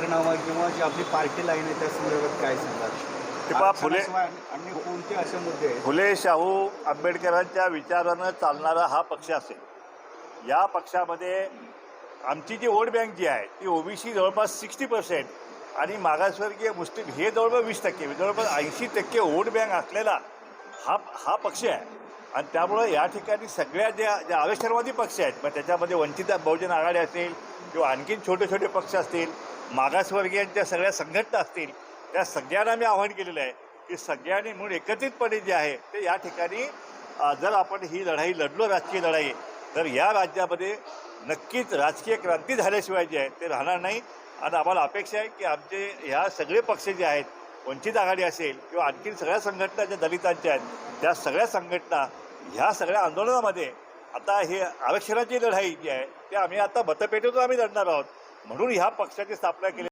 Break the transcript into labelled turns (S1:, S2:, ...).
S1: नाव किंवा जी आपली party line आहे त्या संदर्भात काय सांगाल? आणि कोणते असे मुद्दे आहेत?
S2: फुले शाहू आंबेडकरांच्या विचारानं चालणारा हा पक्ष असेल. या पक्षामध्ये आमची जी वोट बँक जी आहे ती ओबीसी जवळपास 60% आणि मागासवर्गीय मुस्लिम हे जवळपास 20%, जवळपास 80% वोट बँक असलेला हा पक्ष आहे. आणि त्यामुळं या ठिकाणी सगळ्या ज्या आरक्षणवादी पक्ष आहेत, मग त्याच्यामध्ये वंचित बहुजन आघाडी असेल किंवा आणखीन छोटे छोटे पक्ष असतील, मागासवर्गीयांच्या सगळ्या संघटना असतील, त्या सगळ्यांना मी आवाहन केलेलं आहे की सगळ्यांनी म्हणून एकत्रितपणे जे आहे ते या ठिकाणी जर आपण ही लढाई लढलो, राजकीय लढाई, तर या राज्यामध्ये नक्कीच राजकीय क्रांती झाल्याशिवाय जे आहे ते राहणार नाही. आणि आम्हाला अपेक्षा आहे की आमचे ह्या सगळे पक्ष जे आहेत, वंचित आघाडी असेल किंवा आणखीन सगळ्या संघटना ज्या दलितांच्या आहेत त्या सगळ्या संघटना ह्या सगळ्या आंदोलनामध्ये आता हे आरक्षणाची लढाई जी आहे ते आम्ही आता मतपेटीतून आम्ही लढणार आहोत. म्हणून ह्या पक्षाची स्थापना केली.